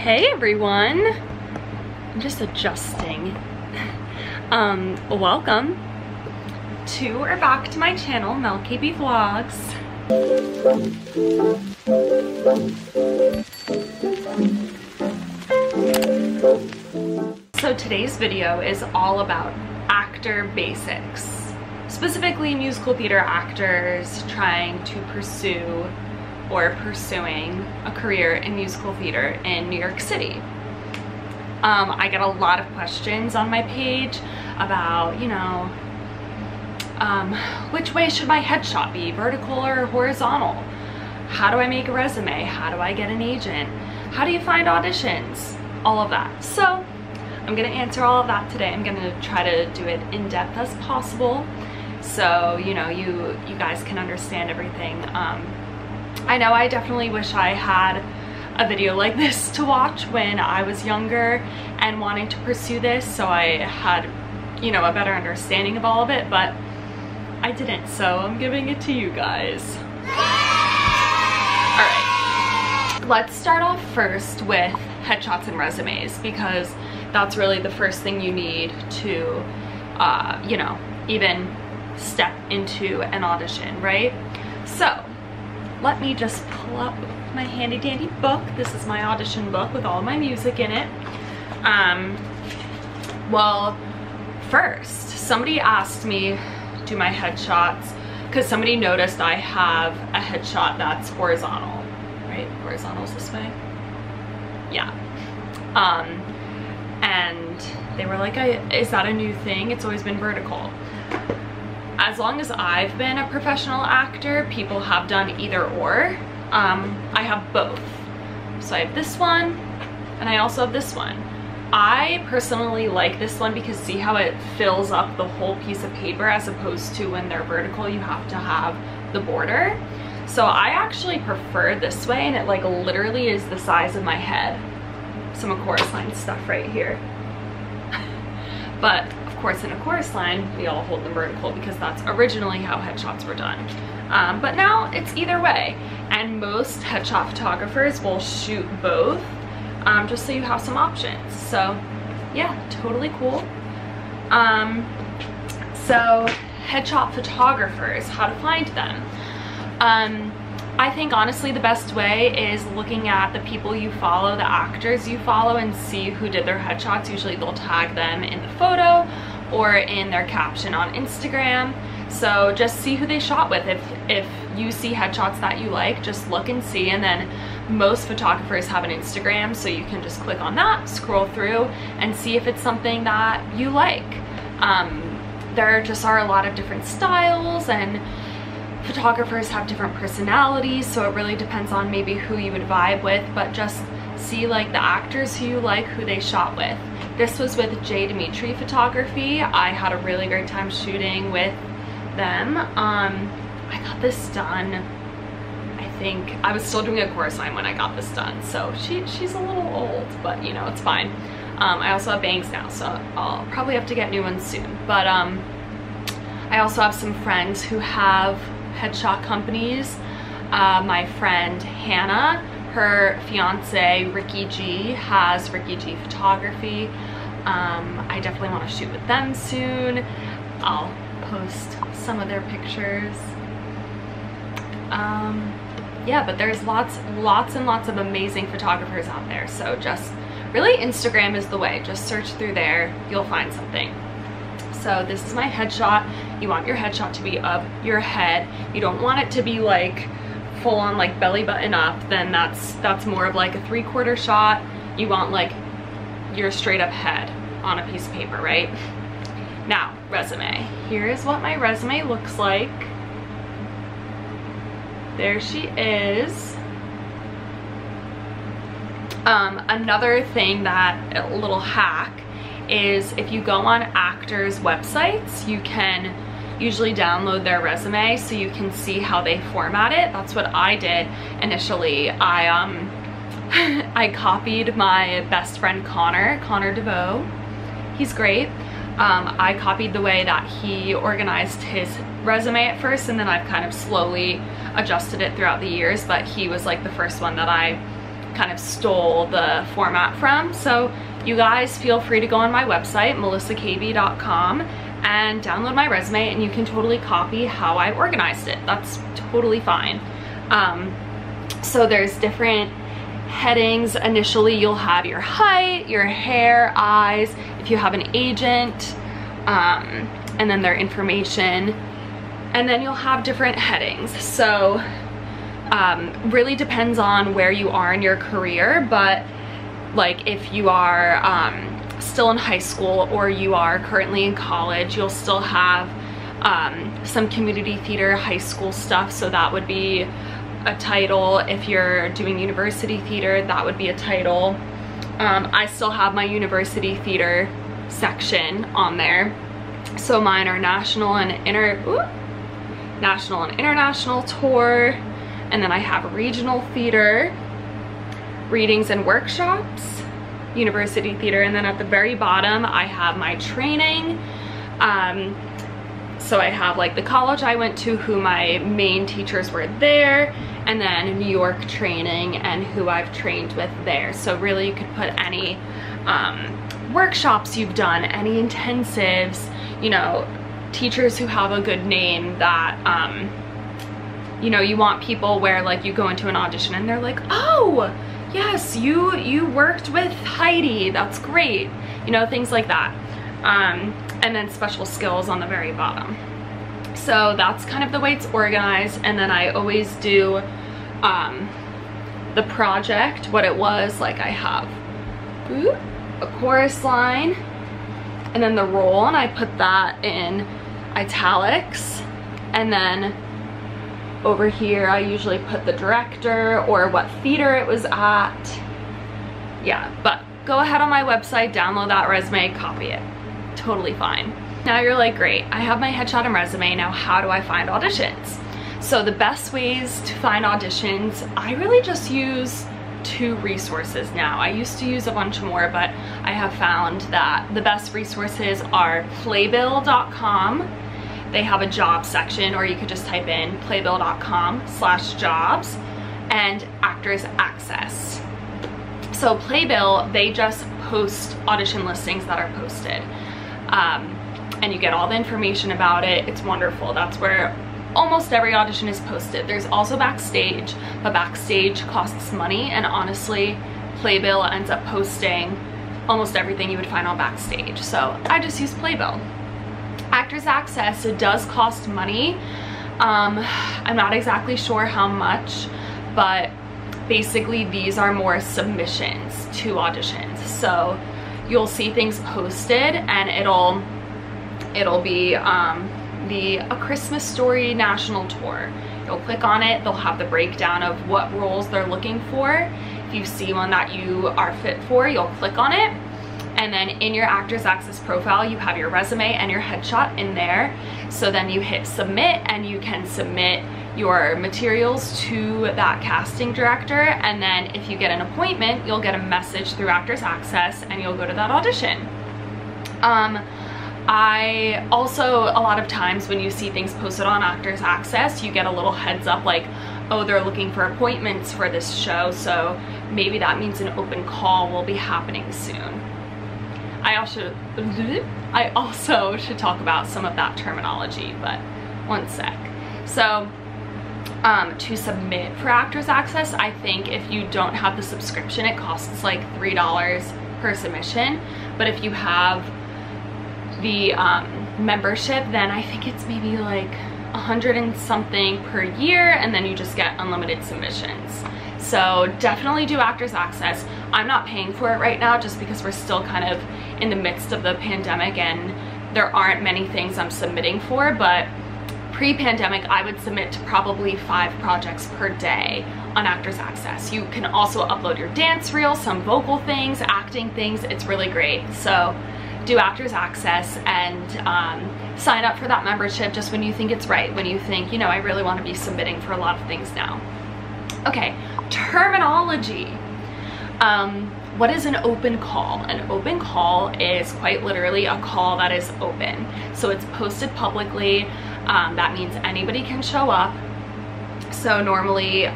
Hey everyone, I'm just adjusting. Welcome to or back to my channel, Mel KB Vlogs. So today's video is all about actor basics, specifically musical theater actors trying to pursue or pursuing a career in musical theater in New York City. I get a lot of questions on my page about, you know, which way should my headshot be, vertical or horizontal? How do I make a resume? How do I get an agent? How do you find auditions? All of that. So I'm gonna answer all of that today. I'm gonna try to do it in depth as possible, so you know you guys can understand everything. I know I definitely wish I had a video like this to watch when I was younger and wanting to pursue this, so I had, you know, a better understanding of all of it, but I didn't, so I'm giving it to you guys. Alright, let's start off first with headshots and resumes, because that's really the first thing you need to, you know, even step into an audition, right? So let me just pull up my handy dandy book. This is my audition book with all my music in it. Well, first, somebody asked me do my headshots because somebody noticed I have a headshot that's horizontal, right? Horizontal's this way. Yeah. And they were like, is that a new thing? It's always been vertical. As long as I've been a professional actor, people have done either or. I have both. So I have this one, and I also have this one. I personally like this one because see how it fills up the whole piece of paper, as opposed to when they're vertical, you have to have the border. So I actually prefer this way, and it like literally is the size of my head. Some of chorus line stuff right here. But of course, in a chorus line, we all hold them vertical because that's originally how headshots were done. But now it's either way, and most headshot photographers will shoot both, just so you have some options. So yeah, totally cool. So headshot photographers, how to find them. I think honestly the best way is looking at the people you follow, the actors you follow, and see who did their headshots. Usually they'll tag them in the photo or in their caption on Instagram. So just see who they shot with. If you see headshots that you like, just look and see. And then most photographers have an Instagram, so you can just click on that, scroll through, and see if it's something that you like. There just are a lot of different styles, and photographers have different personalities, so it really depends on maybe who you would vibe with, but just see like the actors who you like, who they shot with. This was with J. Dimitri Photography. I had a really great time shooting with them. I got this done, I think I was still doing a chorus line when I got this done, so she's a little old, but you know, it's fine. I also have bangs now, so I'll probably have to get new ones soon, but I also have some friends who have headshot companies. My friend Hannah, her fiance Ricky G has Ricky G Photography. I definitely want to shoot with them soon. I'll post some of their pictures. Yeah, but there's lots and lots of amazing photographers out there, so just really Instagram is the way. Just search through there, you'll find something. So this is my headshot. You want your headshot to be of your head. You don't want it to be like full on like belly button up, then that's more of like a 3/4 shot. You want like your straight up head on a piece of paper, right? Now, resume. Here is what my resume looks like. There she is. Another thing, that a little hack, is if you go on actors' websites, you can usually download their resume so you can see how they format it. That's what I did initially. I copied my best friend Connor DeVoe. He's great. I copied the way that he organized his resume at first, and then I've kind of slowly adjusted it throughout the years, but he was like the first one that I kind of stole the format from. So you guys feel free to go on my website, melissakb.com, and download my resume, and you can totally copy how I organized it. That's totally fine. So there's different headings. Initially, you'll have your height, your hair, eyes, if you have an agent, and then their information. And then you'll have different headings. So really depends on where you are in your career, but like if you are still in high school or you are currently in college, you'll still have some community theater high school stuff, so that would be a title. If you're doing university theater, that would be a title. I still have my university theater section on there, so mine are national and international tour, and then I have regional theater, readings and workshops, university theater, and then at the very bottom I have my training. So I have like the college I went to, who my main teachers were there, and then New York training and who I've trained with there. So really you could put any workshops you've done, any intensives, you know, teachers who have a good name that you know, you want people where like you go into an audition and they're like, oh yes, you worked with Heidi, that's great, you know, things like that. And then special skills on the very bottom. So that's kind of the way it's organized. And then I always do the project, what it was. Like I have a chorus line and then the role, and I put that in italics, and then over here I usually put the director or what theater it was at. Yeah, but go ahead on my website, download that resume, copy it. Totally fine. Now you're like, great, I have my headshot and resume, now how do I find auditions? So the best ways to find auditions, I really just use 2 resources now. I used to use a bunch more, but I have found that the best resources are playbill.com. They have a job section, or you could just type in playbill.com/jobs, and Actors Access. So Playbill, they just post audition listings that are posted. And you get all the information about it. It's wonderful. That's where almost every audition is posted. There's also Backstage, but Backstage costs money, and honestly, Playbill ends up posting almost everything you would find on Backstage. So I just use Playbill. Actors Access, it does cost money. I'm not exactly sure how much, but basically these are more submissions to auditions. So you'll see things posted, and it'll be the A Christmas Story National Tour. You'll click on it, they'll have the breakdown of what roles they're looking for. If you see one that you are fit for, you'll click on it, and then in your Actors Access profile you have your resume and your headshot in there. So then you hit submit, and you can submit your materials to that casting director, and then if you get an appointment, you'll get a message through Actors Access and you'll go to that audition. I also, a lot of times when you see things posted on Actors Access, you get a little heads up like, oh, they're looking for appointments for this show, so maybe that means an open call will be happening soon. I also should talk about some of that terminology, but one sec. So to submit for Actors Access, I think if you don't have the subscription, it costs like $3 per submission, but if you have the membership, then I think it's maybe like 100 and something per year, and then you just get unlimited submissions. So definitely do Actors Access. I'm not paying for it right now just because we're still kind of in the midst of the pandemic and there aren't many things I'm submitting for, but pre-pandemic I would submit to probably 5 projects per day on Actors Access. You can also upload your dance reel, some vocal things, acting things. It's really great. So do Actors Access and sign up for that membership just when you think it's right, when you think, you know, I really want to be submitting for a lot of things now. Okay, terminology. What is an open call? An open call is quite literally a call that is open. So it's posted publicly. That means anybody can show up. So normally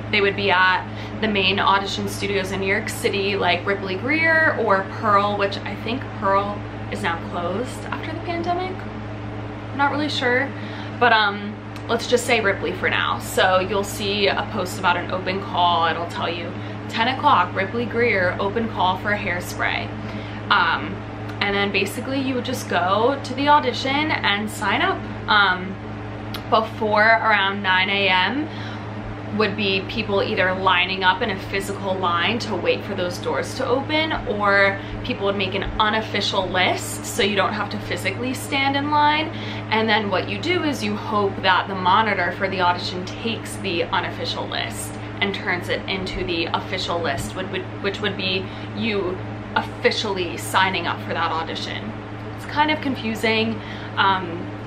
they would be at the main audition studios in New York City, like Ripley Greer or Pearl, which I think Pearl is now closed after the pandemic. I'm not really sure, but let's just say Ripley for now. So you'll see a post about an open call. It'll tell you 10 o'clock, Ripley Greer, open call for Hairspray. And then basically you would just go to the audition and sign up. Before around 9 a.m. would be people either lining up in a physical line to wait for those doors to open, or people would make an unofficial list so you don't have to physically stand in line. And then what you do is you hope that the monitor for the audition takes the unofficial list and turns it into the official list, which would be you officially signing up for that audition. It's kind of confusing.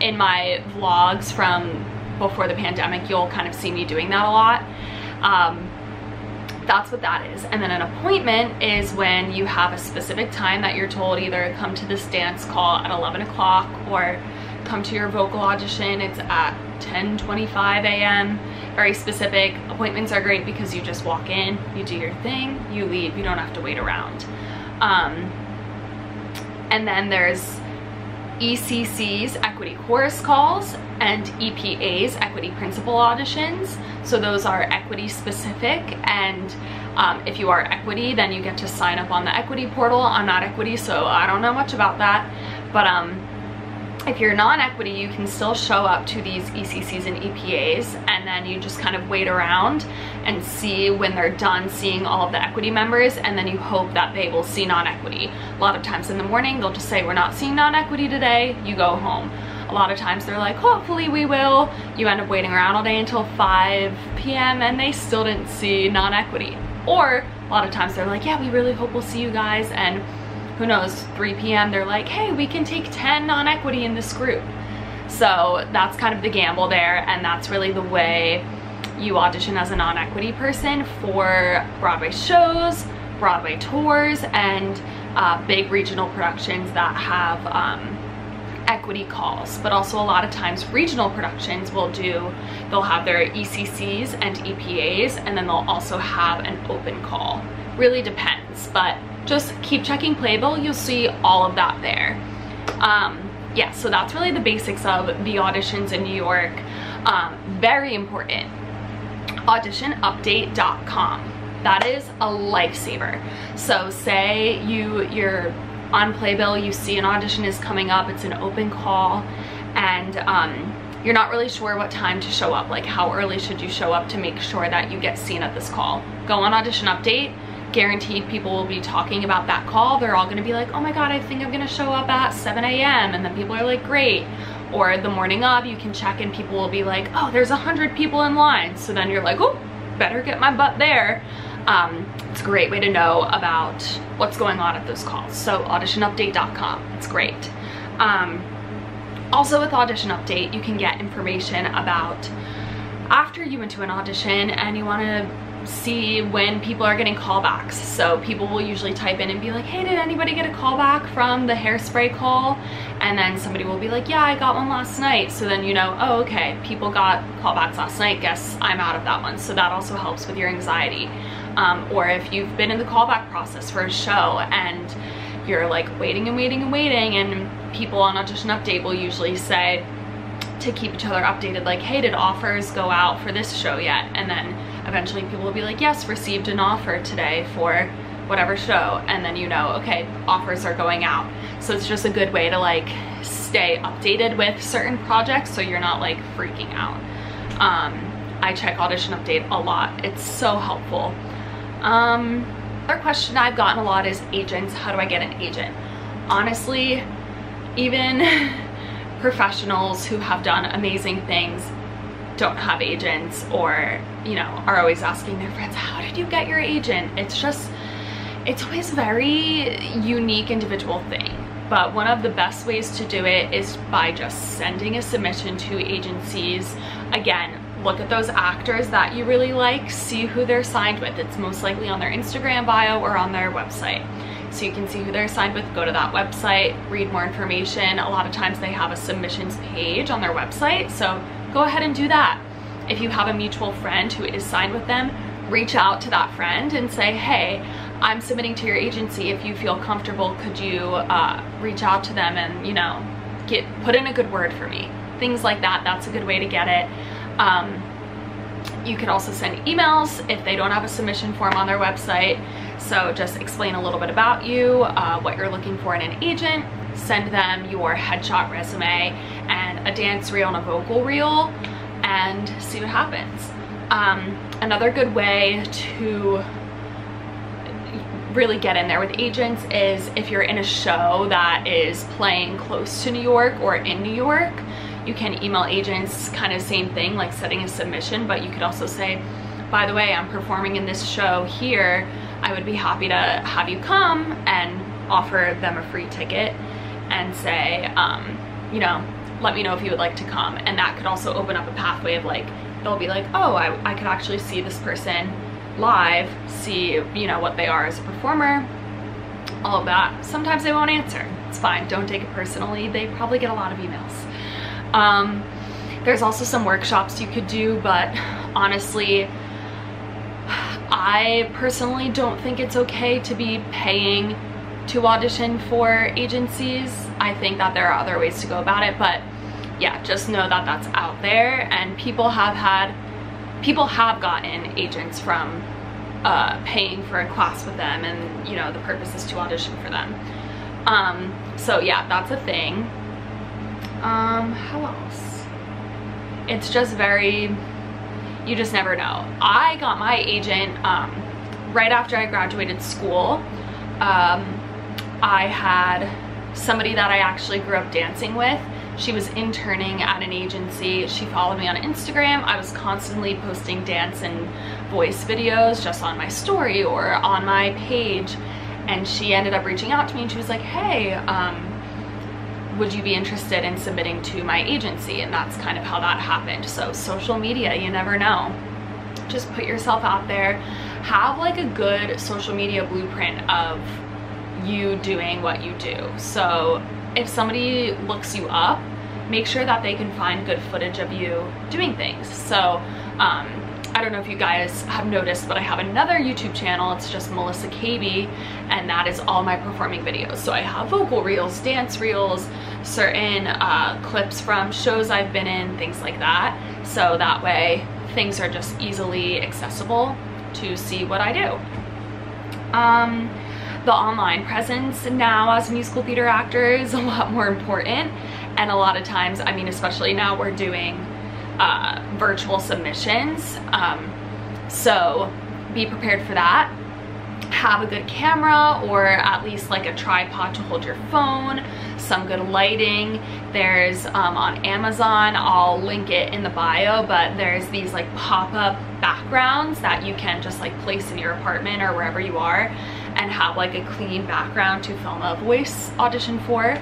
In my vlogs from before the pandemic, you'll kind of see me doing that a lot. That's what that is. And then an appointment is when you have a specific time that you're told, either come to this dance call at 11 o'clock or come to your vocal audition. It's at 10:25 a.m. Very specific. Appointments are great because you just walk in, you do your thing, you leave, you don't have to wait around. And then there's ECC's equity chorus calls and EPA's equity principal auditions. So those are equity specific, and if you are equity, then you get to sign up on the equity portal. I'm not equity, so I don't know much about that, but if you're non-equity, you can still show up to these ECCs and EPAs, and then you just kind of wait around and see when they're done seeing all of the equity members, and then you hope that they will see non-equity. A lot of times in the morning, they'll just say, we're not seeing non-equity today, you go home. A lot of times they're like, hopefully we will. You end up waiting around all day until 5 p.m. and they still didn't see non-equity. Or a lot of times they're like, yeah, we really hope we'll see you guys, and who knows, 3 p.m. they're like, hey, we can take 10 non-equity in this group. So that's kind of the gamble there, and that's really the way you audition as a non-equity person for Broadway shows, Broadway tours, and big regional productions that have equity calls. But also a lot of times regional productions they'll have their ECCs and EPAs, and then they'll also have an open call. Really depends, but just keep checking Playbill, you'll see all of that there. Yeah, so that's really the basics of the auditions in New York. Very important, auditionupdate.com. That is a lifesaver. So say you're on Playbill, you see an audition is coming up, it's an open call, and you're not really sure what time to show up, like how early should you show up to make sure that you get seen at this call. Go on Audition Update. Guaranteed people will be talking about that call. They're all gonna be like, oh my god, I think I'm gonna show up at 7 a.m. and then people are like, great. Or the morning of, you can check and people will be like, oh, there's 100 people in line. So then you're like, oh, better get my butt there. It's a great way to know about what's going on at those calls. So auditionupdate.com, it's great. Also with Audition Update, you can get information about after you went to an audition and you wanna see when people are getting callbacks. So people will usually type in and be like, hey, did anybody get a callback from the Hairspray call? And then somebody will be like, yeah, I got one last night. So then you know, oh, okay, people got callbacks last night, guess I'm out of that one. So that also helps with your anxiety. Or if you've been in the callback process for a show and you're like waiting and waiting and waiting, and people on Audition Update will usually say to keep each other updated, like, hey, did offers go out for this show yet? And then eventually people will be like, yes, received an offer today for whatever show, and then you know, okay, offers are going out. So it's just a good way to like stay updated with certain projects so you're not like freaking out. I check Audition Update a lot. It's so helpful. Another question I've gotten a lot is agents. How do I get an agent? Honestly, even professionals who have done amazing things don't have agents, or you know, are always asking their friends, how did you get your agent? It's always a very unique individual thing. But one of the best ways to do it is by just sending a submission to agencies. Again, look at those actors that you really like, see who they're signed with. It's most likely on their Instagram bio or on their website. So you can see who they're signed with, go to that website, read more information. A lot of times they have a submissions page on their website, so go ahead and do that. If you have a mutual friend who is signed with them, reach out to that friend and say, hey, I'm submitting to your agency. If you feel comfortable, could you reach out to them and, you know, put in a good word for me? Things like that. That's a good way to get it. You could also send emails if they don't have a submission form on their website. So just explain a little bit about you, what you're looking for in an agent. Send them your headshot resume and a dance reel and a vocal reel and see what happens. Another good way to really get in there with agents is if you're in a show that is playing close to New York or in New York, you can email agents, kind of same thing, like setting a submission, but you could also say, by the way, I'm performing in this show here. I would be happy to have you come, and offer them a free ticket and say, you know, let me know if you would like to come. And that could also open up a pathway of like, they'll be like, oh, I could actually see this person live, see, you know, what they are as a performer, all of that. Sometimes they won't answer. It's fine. Don't take it personally. They probably get a lot of emails. There's also some workshops you could do, but honestly, I personally don't think it's okay to be paying to audition for agencies. I think that there are other ways to go about it, but yeah, just know that that's out there, and people have gotten agents from paying for a class with them, and you know, the purpose is to audition for them. So yeah, that's a thing. How else? It's just very, you just never know. I got my agent right after I graduated school. I had somebody that I actually grew up dancing with. She was interning at an agency. She followed me on Instagram. I was constantly posting dance and voice videos just on my story or on my page, and she ended up reaching out to me and she was like, hey, would you be interested in submitting to my agency? And that's kind of how that happened. So social media, you never know. Just put yourself out there. Have like a good social media blueprint of you doing what you do. So if somebody looks you up, make sure that they can find good footage of you doing things. So I don't know if you guys have noticed, but I have another YouTube channel. It's just Melissa KB, and that is all my performing videos. So I have vocal reels, dance reels, certain clips from shows I've been in, things like that. So that way things are just easily accessible to see what I do. The online presence now as a musical theater actor is a lot more important, and a lot of times, I mean, especially now we're doing virtual submissions, so be prepared for that. Have a good camera, or at least like a tripod to hold your phone, some good lighting. There's on Amazon, I'll link it in the bio, but there's these like pop-up backgrounds that you can just like place in your apartment or wherever you are and have like a clean background to film a voice audition for.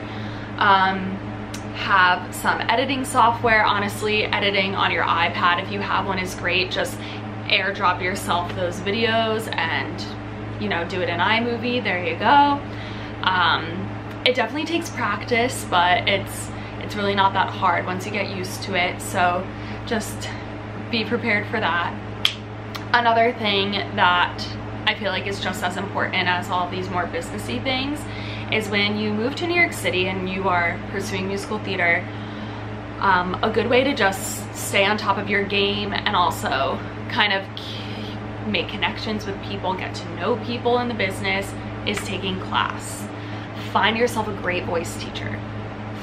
Have some editing software. Honestly, editing on your iPad, if you have one, is great. Just airdrop yourself those videos and, you know, do it in iMovie. There you go. It definitely takes practice, but it's really not that hard once you get used to it. So just be prepared for that. Another thing that I feel like is just as important as all these more businessy things is when you move to New York City and you are pursuing musical theater, a good way to just stay on top of your game and also kind of make connections with people, get to know people in the business, is taking class. Find yourself a great voice teacher.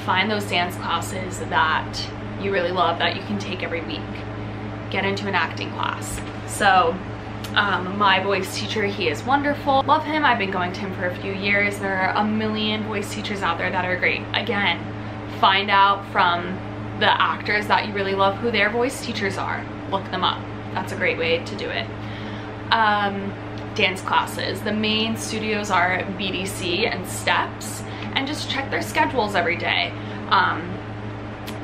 Find those dance classes that you really love that you can take every week. Get into an acting class. So my voice teacher, he is wonderful. Love him. I've been going to him for a few years. There are a million voice teachers out there that are great. Again, find out from the actors that you really love who their voice teachers are. Look them up. That's a great way to do it. Dance classes. The main studios are BDC and Steps, and just check their schedules every day.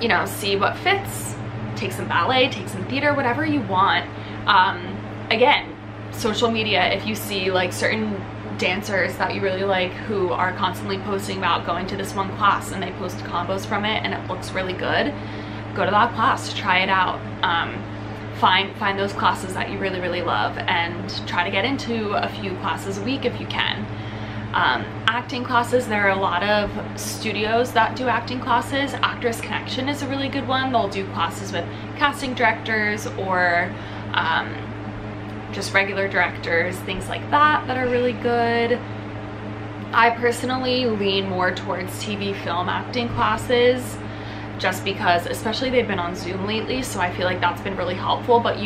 You know, see what fits. Take some ballet, take some theater, whatever you want. Again, social media, if you see like certain dancers that you really like who are constantly posting about going to this one class and they post combos from it and it looks really good, go to that class, try it out. find those classes that you really, really love and try to get into a few classes a week if you can. Acting classes, there are a lot of studios that do acting classes. Actress Connection is a really good one. They'll do classes with casting directors or just regular directors, things like that are really good. I personally lean more towards TV film acting classes, just because, especially they've been on Zoom lately, so I feel like that's been really helpful. But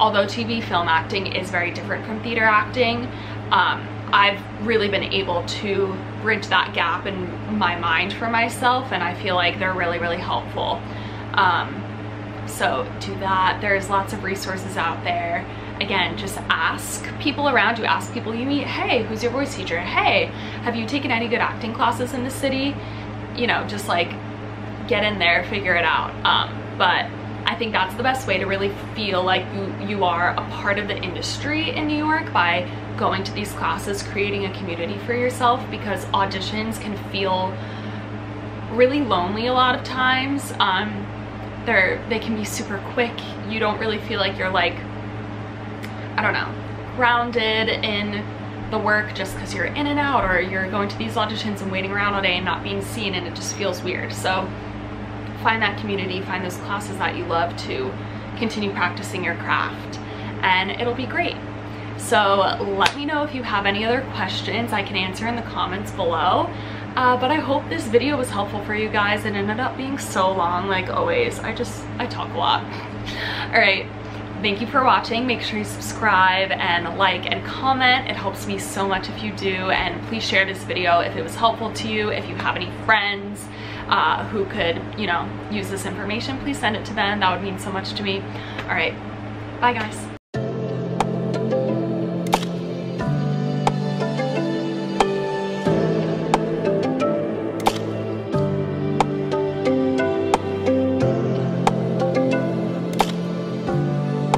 although TV film acting is very different from theater acting, I've really been able to bridge that gap in my mind for myself, and I feel like they're really, really helpful. So do that. There's lots of resources out there. Again, just ask people around you, ask people you meet, hey, who's your voice teacher? Hey, have you taken any good acting classes in the city? You know, just like get in there, figure it out. But I think that's the best way to really feel like you are a part of the industry in New York, by going to these classes, creating a community for yourself, because auditions can feel really lonely a lot of times. They can be super quick. You don't really feel like you're like, I don't know, grounded in the work just because you're in and out, or you're going to these auditions and waiting around all day and not being seen, and it just feels weird. So find that community, find those classes that you love to continue practicing your craft, and it'll be great. So let me know if you have any other questions I can answer in the comments below. But I hope this video was helpful for you guys. It ended up being so long, like always. I talk a lot. All right, thank you for watching. Make sure you subscribe and like and comment. It helps me so much if you do. And please share this video if it was helpful to you. If you have any friends who could, you know, use this information, please send it to them. That would mean so much to me. All right, bye guys.